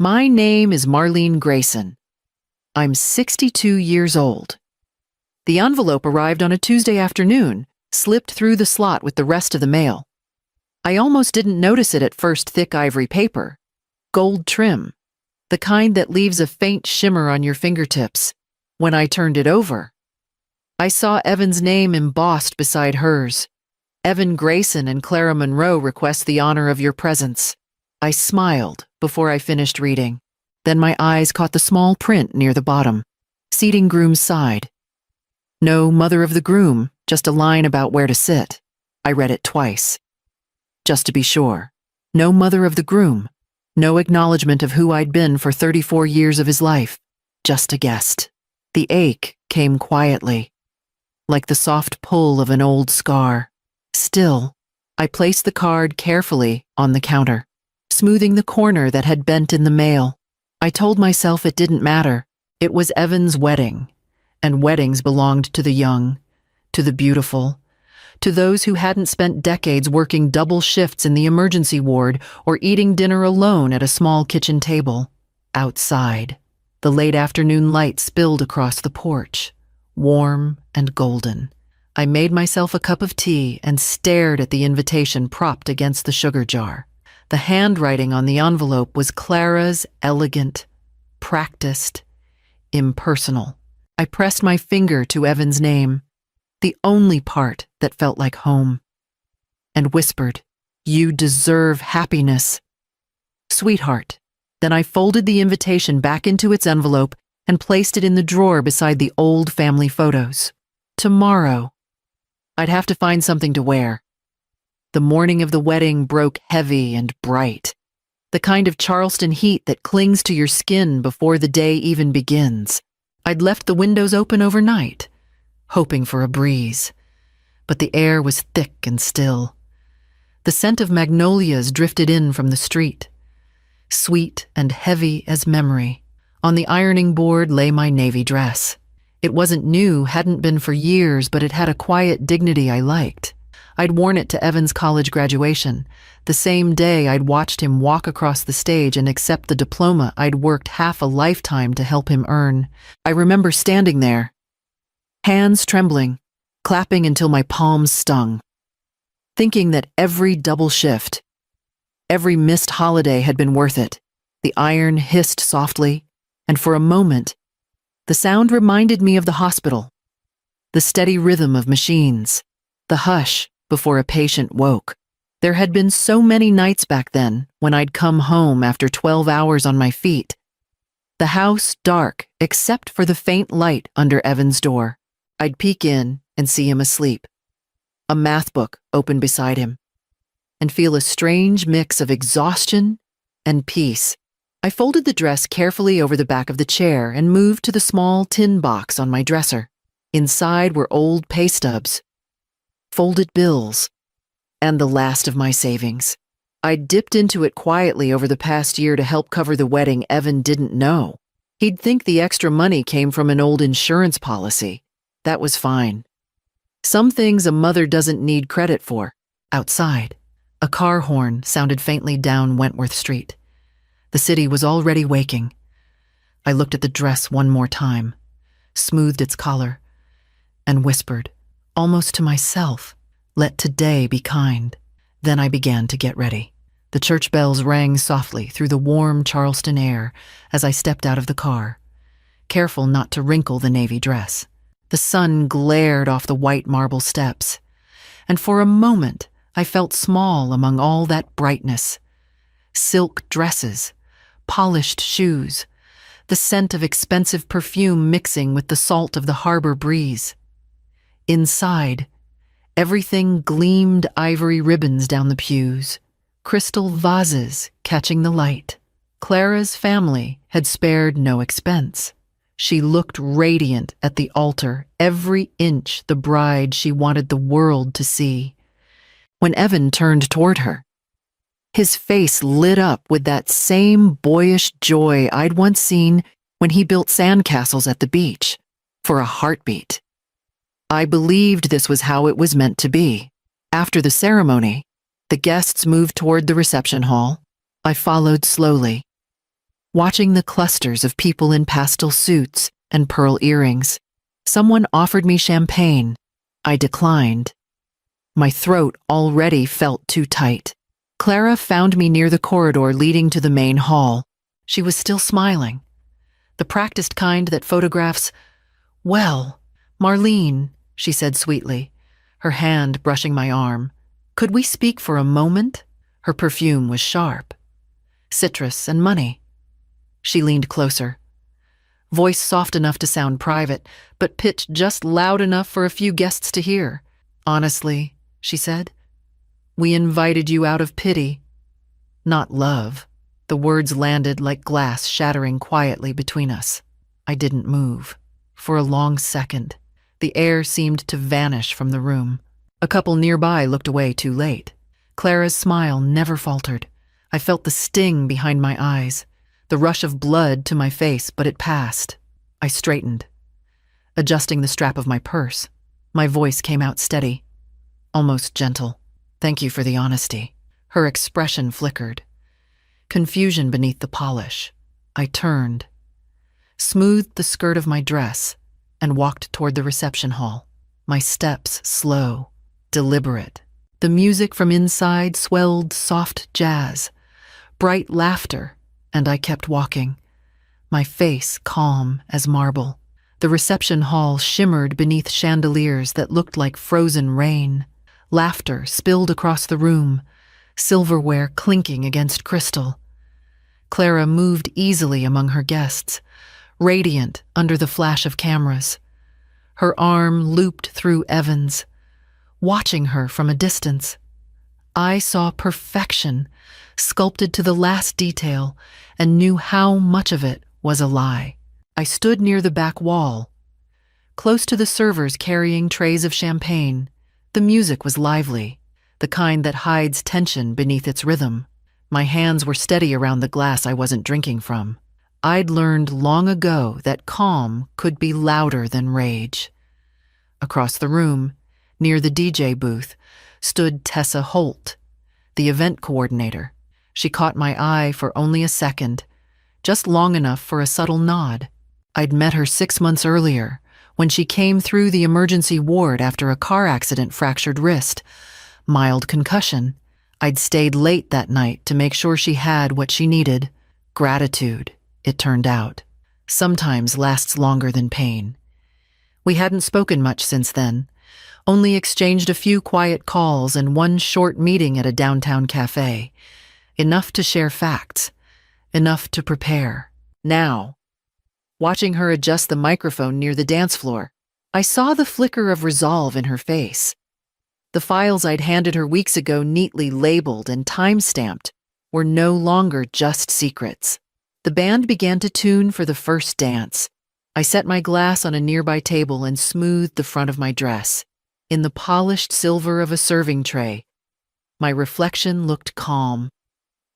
My name is Marlene Grayson. I'm 62 years old. The envelope arrived on a Tuesday afternoon, slipped through the slot with the rest of the mail. I almost didn't notice it at first. Thick ivory paper, gold trim, the kind that leaves a faint shimmer on your fingertips. When I turned it over, I saw Evan's name embossed beside hers. Evan Grayson and Clara Monroe request the honor of your presence. I smiled before I finished reading. Then my eyes caught the small print near the bottom. Seating groom's side. No mother of the groom, just a line about where to sit. I read it twice. Just to be sure. No mother of the groom. No acknowledgement of who I'd been for 34 years of his life. Just a guest. The ache came quietly, like the soft pull of an old scar. Still, I placed the card carefully on the counter, smoothing the corner that had bent in the mail. I told myself it didn't matter. It was Evan's wedding, and weddings belonged to the young, to the beautiful, to those who hadn't spent decades working double shifts in the emergency ward or eating dinner alone at a small kitchen table. Outside, the late afternoon light spilled across the porch, warm and golden. I made myself a cup of tea and stared at the invitation propped against the sugar jar. The handwriting on the envelope was Clara's, elegant, practiced, impersonal. I pressed my finger to Evan's name, the only part that felt like home, and whispered, "You deserve happiness, sweetheart." Then I folded the invitation back into its envelope and placed it in the drawer beside the old family photos. Tomorrow, I'd have to find something to wear. The morning of the wedding broke heavy and bright, the kind of Charleston heat that clings to your skin before the day even begins. I'd left the windows open overnight, hoping for a breeze, but the air was thick and still. The scent of magnolias drifted in from the street, sweet and heavy as memory. On the ironing board lay my navy dress. It wasn't new, hadn't been for years, but it had a quiet dignity I liked. I'd worn it to Evan's college graduation, the same day I'd watched him walk across the stage and accept the diploma I'd worked half a lifetime to help him earn. I remember standing there, hands trembling, clapping until my palms stung, thinking that every double shift, every missed holiday had been worth it. The iron hissed softly, and for a moment, the sound reminded me of the hospital, the steady rhythm of machines, the hush before a patient woke. There had been so many nights back then when I'd come home after 12 hours on my feet. The house dark except for the faint light under Evan's door. I'd peek in and see him asleep, a math book open beside him, and feel a strange mix of exhaustion and peace. I folded the dress carefully over the back of the chair and moved to the small tin box on my dresser. Inside were old pay stubs, folded bills, and the last of my savings. I dipped into it quietly over the past year to help cover the wedding. Evan didn't know. He'd think the extra money came from an old insurance policy. That was fine. Some things a mother doesn't need credit for. Outside, a car horn sounded faintly down Wentworth Street. The city was already waking. I looked at the dress one more time, smoothed its collar, and whispered, almost to myself, "Let today be kind." Then I began to get ready. The church bells rang softly through the warm Charleston air as I stepped out of the car, careful not to wrinkle the navy dress. The sun glared off the white marble steps, and for a moment I felt small among all that brightness. Silk dresses, polished shoes, the scent of expensive perfume mixing with the salt of the harbor breeze. Inside, everything gleamed ivory ribbons down the pews, crystal vases catching the light. Clara's family had spared no expense. She looked radiant at the altar, every inch the bride she wanted the world to see. When Evan turned toward her, his face lit up with that same boyish joy I'd once seen when he built sandcastles at the beach, for a heartbeat. I believed this was how it was meant to be. After the ceremony, the guests moved toward the reception hall. I followed slowly, watching the clusters of people in pastel suits and pearl earrings. Someone offered me champagne. I declined. My throat already felt too tight. Clara found me near the corridor leading to the main hall. She was still smiling, the practiced kind that photographs. "Well, Marlene," she said sweetly, her hand brushing my arm. "Could we speak for a moment?" Her perfume was sharp. Citrus and money. She leaned closer. Voice soft enough to sound private, but pitched just loud enough for a few guests to hear. "Honestly," she said, "we invited you out of pity, not love." The words landed like glass shattering quietly between us. I didn't move. For a long second, the air seemed to vanish from the room. A couple nearby looked away too late. Clara's smile never faltered. I felt the sting behind my eyes, the rush of blood to my face, but it passed. I straightened, adjusting the strap of my purse. My voice came out steady, almost gentle. "Thank you for the honesty." Her expression flickered, confusion beneath the polish. I turned, smoothed the skirt of my dress, and walked toward the reception hall. My steps slow, deliberate. The music from inside swelled soft jazz, bright laughter, and I kept walking, my face calm as marble. The reception hall shimmered beneath chandeliers that looked like frozen rain. Laughter spilled across the room, silverware clinking against crystal. Clara moved easily among her guests, radiant under the flash of cameras. Her arm looped through Evan's. Watching her from a distance, I saw perfection sculpted to the last detail and knew how much of it was a lie. I stood near the back wall, close to the servers carrying trays of champagne. The music was lively, the kind that hides tension beneath its rhythm. My hands were steady around the glass I wasn't drinking from. I'd learned long ago that calm could be louder than rage. Across the room, near the DJ booth, stood Tessa Holt, the event coordinator. She caught my eye for only a second, just long enough for a subtle nod. I'd met her 6 months earlier, when she came through the emergency ward after a car accident fractured wrist. Mild concussion. I'd stayed late that night to make sure she had what she needed. Gratitude, it turned out, sometimes lasts longer than pain. We hadn't spoken much since then, only exchanged a few quiet calls and one short meeting at a downtown cafe. Enough to share facts, enough to prepare. Now, watching her adjust the microphone near the dance floor, I saw the flicker of resolve in her face. The files I'd handed her weeks ago, neatly labeled and time-stamped, were no longer just secrets. The band began to tune for the first dance. I set my glass on a nearby table and smoothed the front of my dress. In the polished silver of a serving tray, my reflection looked calm,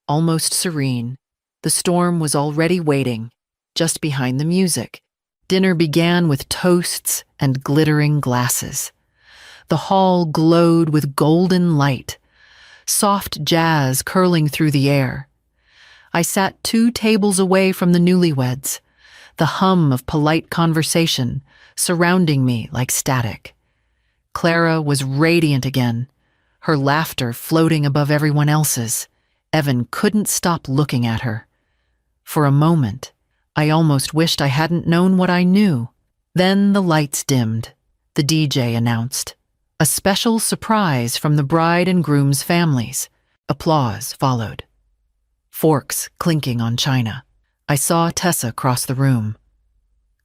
almost serene. The storm was already waiting, just behind the music. Dinner began with toasts and glittering glasses. The hall glowed with golden light, soft jazz curling through the air. I sat 2 tables away from the newlyweds, the hum of polite conversation surrounding me like static. Clara was radiant again, her laughter floating above everyone else's. Evan couldn't stop looking at her. For a moment, I almost wished I hadn't known what I knew. Then the lights dimmed. The DJ announced. A special surprise from the bride and groom's families. Applause followed. Forks clinking on china. I saw Tessa cross the room,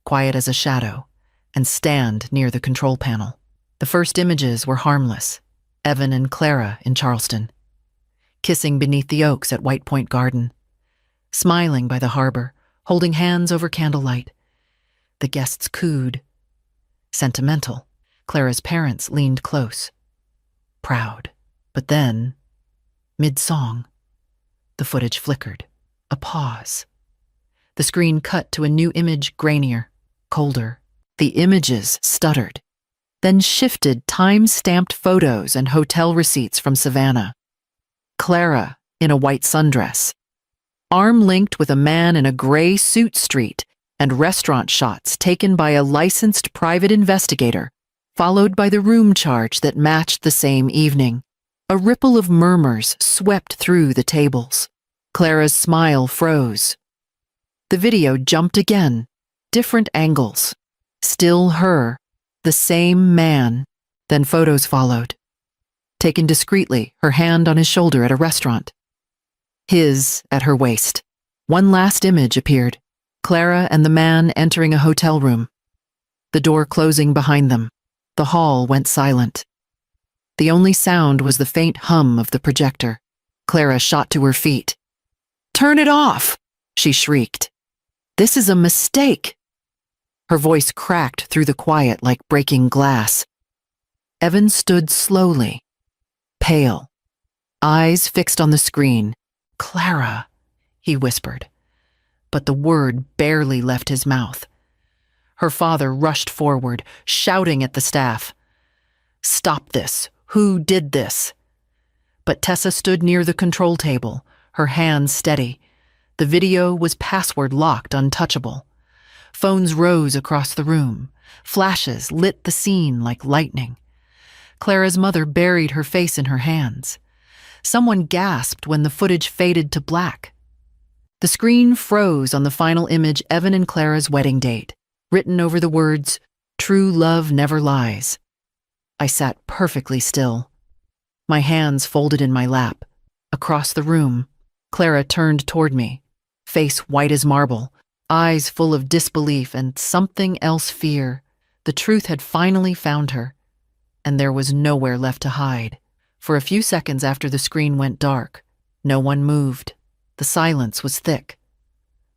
quiet as a shadow, and stand near the control panel. The first images were harmless. Evan and Clara in Charleston, kissing beneath the oaks at White Point Garden, smiling by the harbor, holding hands over candlelight. The guests cooed. Sentimental. Clara's parents leaned close, proud. But then, mid-song, the footage flickered. A pause. The screen cut to a new image, grainier, colder. The images stuttered, then shifted time-stamped photos and hotel receipts from Savannah. Clara in a white sundress, arm-linked with a man in a gray suit street, and restaurant shots taken by a licensed private investigator, followed by the room charge that matched the same evening. A ripple of murmurs swept through the tables. Clara's smile froze. The video jumped again, different angles. Still her, the same man. Then photos followed. Taken discreetly, her hand on his shoulder at a restaurant. His at her waist. One last image appeared. Clara and the man entering a hotel room. The door closing behind them. The hall went silent. The only sound was the faint hum of the projector. Clara shot to her feet. "Turn it off!" she shrieked. "This is a mistake." Her voice cracked through the quiet like breaking glass. Evan stood slowly, pale, eyes fixed on the screen. "Clara," he whispered, but the word barely left his mouth. Her father rushed forward, shouting at the staff. "Stop this! Who did this?" But Tessa stood near the control table, her hands steady. The video was password-locked, untouchable. Phones rose across the room. Flashes lit the scene like lightning. Clara's mother buried her face in her hands. Someone gasped when the footage faded to black. The screen froze on the final image, Evan and Clara's wedding date, written over the words, "True love never lies." I sat perfectly still, my hands folded in my lap. Across the room, Clara turned toward me, face white as marble, eyes full of disbelief and something else, fear. The truth had finally found her, and there was nowhere left to hide. For a few seconds after the screen went dark, no one moved. The silence was thick,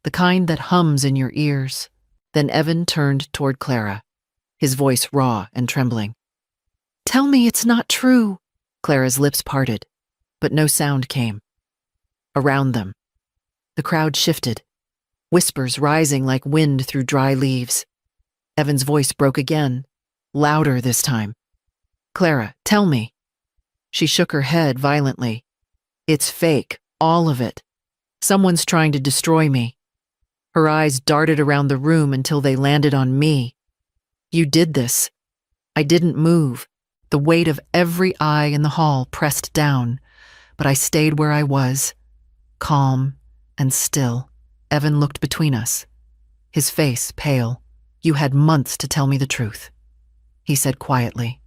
the kind that hums in your ears. Then Evan turned toward Clara, his voice raw and trembling. "Tell me it's not true." Clara's lips parted, but no sound came. Around them, the crowd shifted, whispers rising like wind through dry leaves. Evan's voice broke again, louder this time. "Clara, tell me." She shook her head violently. "It's fake, all of it. Someone's trying to destroy me." Her eyes darted around the room until they landed on me. "You did this." I didn't move. The weight of every eye in the hall pressed down, but I stayed where I was, calm and still. Evan looked between us, his face pale. "You had months to tell me the truth," he said quietly.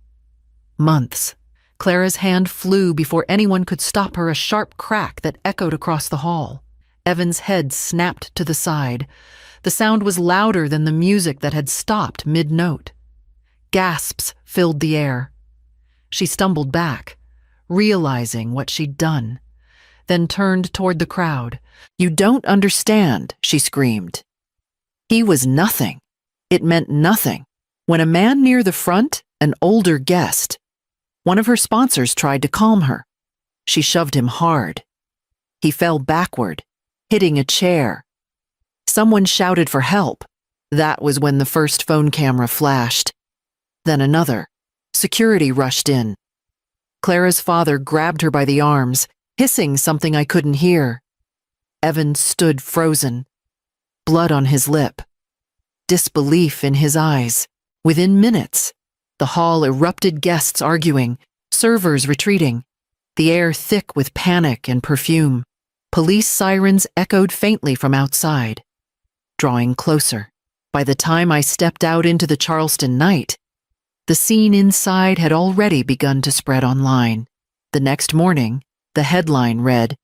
"Months." Clara's hand flew before anyone could stop her, a sharp crack that echoed across the hall. Evan's head snapped to the side. The sound was louder than the music that had stopped mid-note. Gasps filled the air. She stumbled back, realizing what she'd done, then turned toward the crowd. "You don't understand," she screamed. He was nothing. It meant nothing. When a man near the front, an older guest, one of her sponsors, tried to calm her, she shoved him hard. He fell backward, hitting a chair. Someone shouted for help. That was when the first phone camera flashed. Then another. Security rushed in. Clara's father grabbed her by the arms, hissing something I couldn't hear. Evan stood frozen, blood on his lip, disbelief in his eyes. Within minutes, the hall erupted, guests arguing, servers retreating, the air thick with panic and perfume. Police sirens echoed faintly from outside, drawing closer. By the time I stepped out into the Charleston night, the scene inside had already begun to spread online. The next morning, the headline read,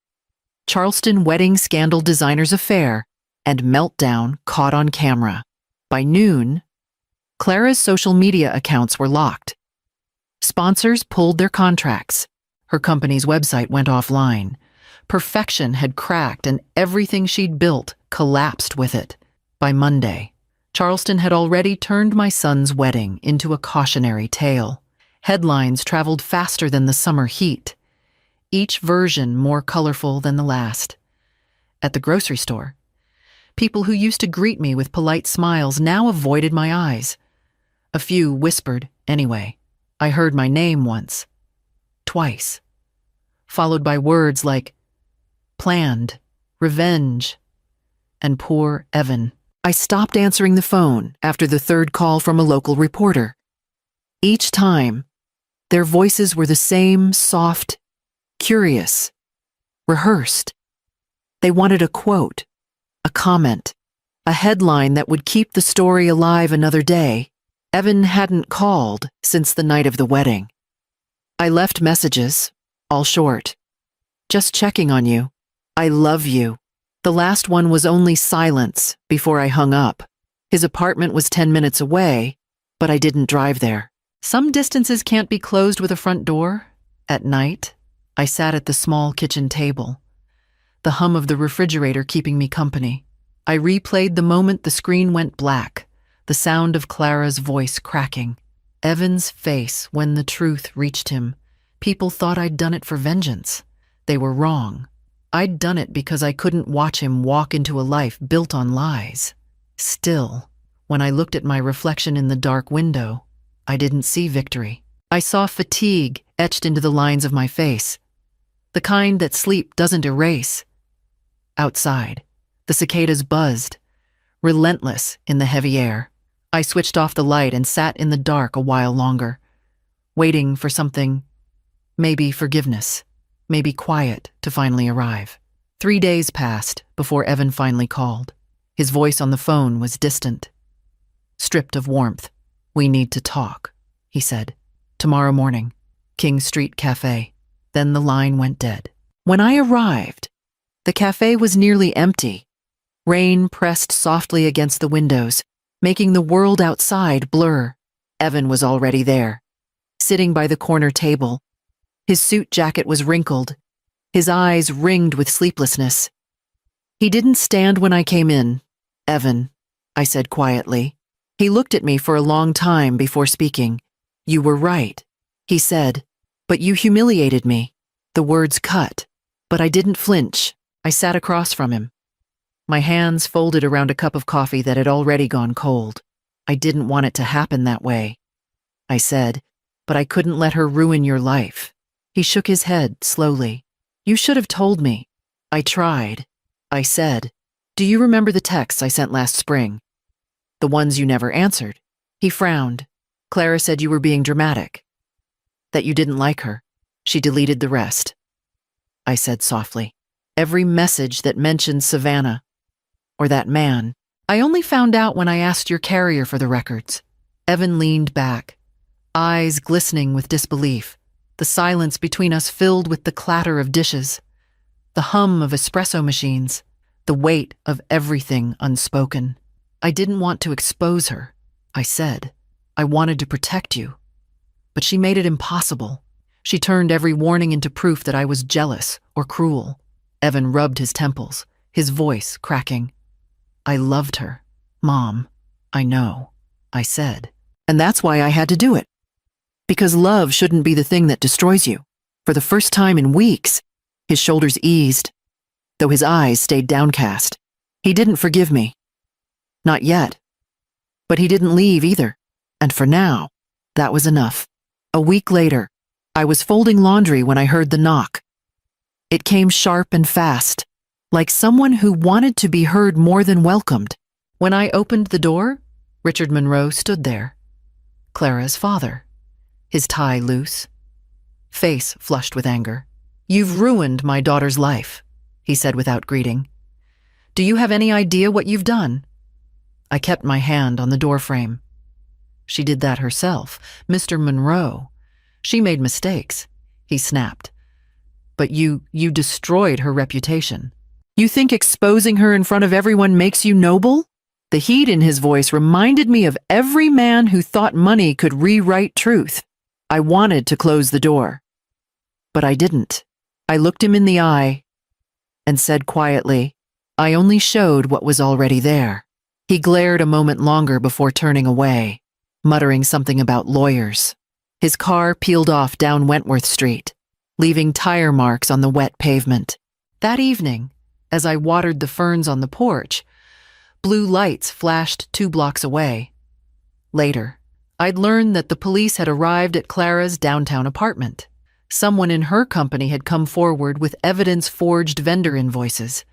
"Charleston Wedding Scandal Designer's Affair and Meltdown Caught on Camera." By noon, Clara's social media accounts were locked. Sponsors pulled their contracts. Her company's website went offline. Perfection had cracked and everything she'd built collapsed with it. By Monday, Charleston had already turned my son's wedding into a cautionary tale. Headlines traveled faster than the summer heat, each version more colorful than the last. At the grocery store, people who used to greet me with polite smiles now avoided my eyes. A few whispered, anyway. I heard my name once, twice, followed by words like planned, revenge, and poor Evan. I stopped answering the phone after the third call from a local reporter. Each time, their voices were the same, soft, curious, rehearsed. They wanted a quote, a comment, a headline that would keep the story alive another day. Evan hadn't called since the night of the wedding. I left messages, all short. Just checking on you. I love you. The last one was only silence before I hung up. His apartment was 10 minutes away, but I didn't drive there. Some distances can't be closed with a front door. At night, I sat at the small kitchen table, the hum of the refrigerator keeping me company. I replayed the moment the screen went black, the sound of Clara's voice cracking, Evan's face when the truth reached him. People thought I'd done it for vengeance. They were wrong. I'd done it because I couldn't watch him walk into a life built on lies. Still, when I looked at my reflection in the dark window, I didn't see victory. I saw fatigue etched into the lines of my face, the kind that sleep doesn't erase. Outside, the cicadas buzzed, relentless in the heavy air. I switched off the light and sat in the dark a while longer, waiting for something, maybe forgiveness, maybe quiet, to finally arrive. 3 days passed before Evan finally called. His voice on the phone was distant, stripped of warmth. "We need to talk," he said. "Tomorrow morning, King Street Cafe." Then the line went dead. When I arrived, the cafe was nearly empty. Rain pressed softly against the windows, making the world outside blur. Evan was already there, sitting by the corner table. His suit jacket was wrinkled, his eyes ringed with sleeplessness. He didn't stand when I came in. "Evan," I said quietly. He looked at me for a long time before speaking. "You were right," he said, "but you humiliated me." The words cut, but I didn't flinch. I sat across from him, my hands folded around a cup of coffee that had already gone cold. "I didn't want it to happen that way," I said, "but I couldn't let her ruin your life." He shook his head slowly. "You should have told me." "I tried," I said. "Do you remember the texts I sent last spring? The ones you never answered?" He frowned. "Clara said you were being dramatic, that you didn't like her. She deleted the rest," I said softly. "Every message that mentioned Savannah, or that man. I only found out when I asked your carrier for the records." Evan leaned back, eyes glistening with disbelief. The silence between us filled with the clatter of dishes, the hum of espresso machines, the weight of everything unspoken. "I didn't want to expose her," I said. "I wanted to protect you. But she made it impossible. She turned every warning into proof that I was jealous or cruel." Evan rubbed his temples, his voice cracking. "I loved her, Mom. I know," I said. "And that's why I had to do it. Because love shouldn't be the thing that destroys you." For the first time in weeks, his shoulders eased, though his eyes stayed downcast. He didn't forgive me. Not yet. But he didn't leave either. And for now, that was enough. A week later, I was folding laundry when I heard the knock. It came sharp and fast, like someone who wanted to be heard more than welcomed. When I opened the door, Richard Monroe stood there. Clara's father, his tie loose, face flushed with anger. "You've ruined my daughter's life," he said without greeting. "Do you have any idea what you've done?" I kept my hand on the doorframe. "She did that herself, Mr. Monroe. She made mistakes," he snapped. "But you destroyed her reputation. You think exposing her in front of everyone makes you noble?" The heat in his voice reminded me of every man who thought money could rewrite truth. I wanted to close the door, but I didn't. I looked him in the eye and said quietly, "I only showed what was already there." He glared a moment longer before turning away, muttering something about lawyers. His car peeled off down Wentworth Street, leaving tire marks on the wet pavement. That evening, as I watered the ferns on the porch, blue lights flashed 2 blocks away. Later, I'd learned that the police had arrived at Clara's downtown apartment. Someone in her company had come forward with evidence-forged vendor invoices.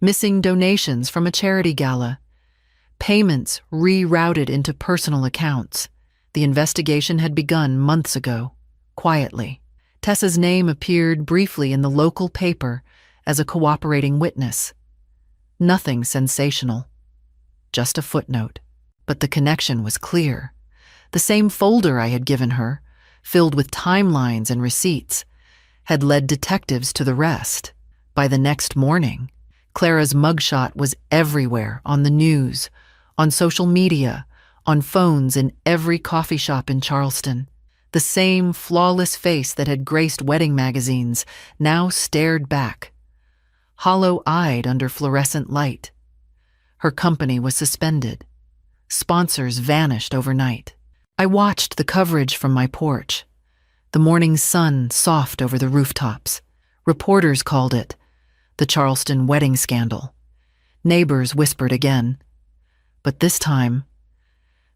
missing donations from a charity gala, payments rerouted into personal accounts. The investigation had begun months ago, quietly. Tessa's name appeared briefly in the local paper as a cooperating witness. Nothing sensational, just a footnote. But the connection was clear. The same folder I had given her, filled with timelines and receipts, had led detectives to the rest. By the next morning, Clara's mugshot was everywhere, on the news, on social media, on phones in every coffee shop in Charleston. The same flawless face that had graced wedding magazines now stared back, hollow-eyed under fluorescent light. Her company was suspended. Sponsors vanished overnight. I watched the coverage from my porch. The morning sun soft over the rooftops. Reporters called it the Charleston wedding scandal. Neighbors whispered again. But this time,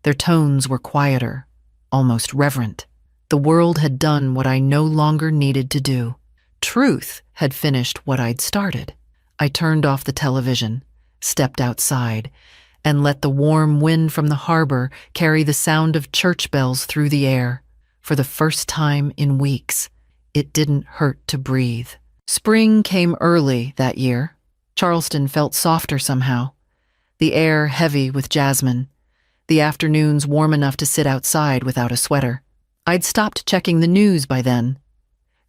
their tones were quieter, almost reverent. The world had done what I no longer needed to do. Truth had finished what I'd started. I turned off the television, stepped outside, and let the warm wind from the harbor carry the sound of church bells through the air. For the first time in weeks, it didn't hurt to breathe. Spring came early that year. Charleston felt softer somehow. The air heavy with jasmine. The afternoons warm enough to sit outside without a sweater. I'd stopped checking the news by then.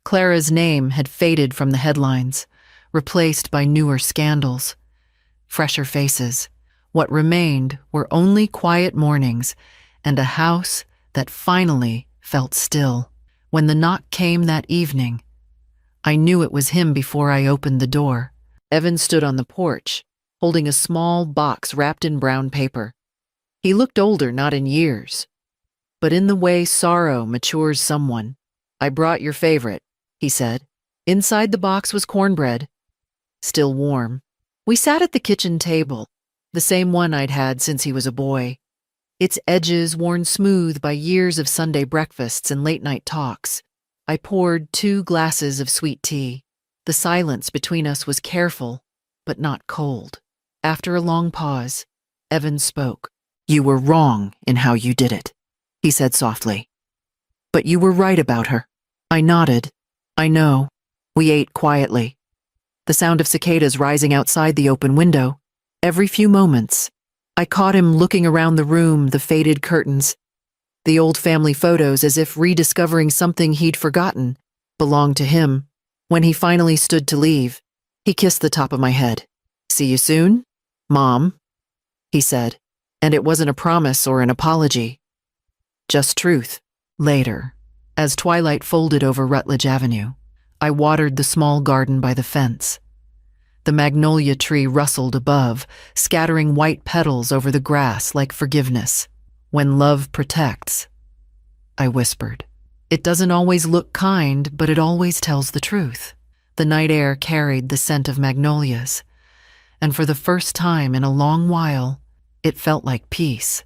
Clara's name had faded from the headlines, replaced by newer scandals, fresher faces. What remained were only quiet mornings and a house that finally felt still. When the knock came that evening, I knew it was him before I opened the door. Evan stood on the porch, holding a small box wrapped in brown paper. He looked older, not in years, but in the way sorrow matures someone. "I brought your favorite," he said. Inside the box was cornbread, still warm. We sat at the kitchen table, the same one I'd had since he was a boy, its edges worn smooth by years of Sunday breakfasts and late-night talks. I poured 2 glasses of sweet tea. The silence between us was careful, but not cold. After a long pause, Evan spoke. "You were wrong in how you did it," he said softly. "But you were right about her." I nodded. "I know." We ate quietly. The sound of cicadas rising outside the open window. Every few moments, I caught him looking around the room, the faded curtains, the old family photos, as if rediscovering something he'd forgotten belonged to him. When he finally stood to leave, he kissed the top of my head. "See you soon, Mom," he said, and it wasn't a promise or an apology, just truth. Later, as twilight folded over Rutledge Avenue, I watered the small garden by the fence. The magnolia tree rustled above, scattering white petals over the grass like forgiveness. "When love protects," I whispered. "It doesn't always look kind, but it always tells the truth." The night air carried the scent of magnolias, and for the first time in a long while, it felt like peace.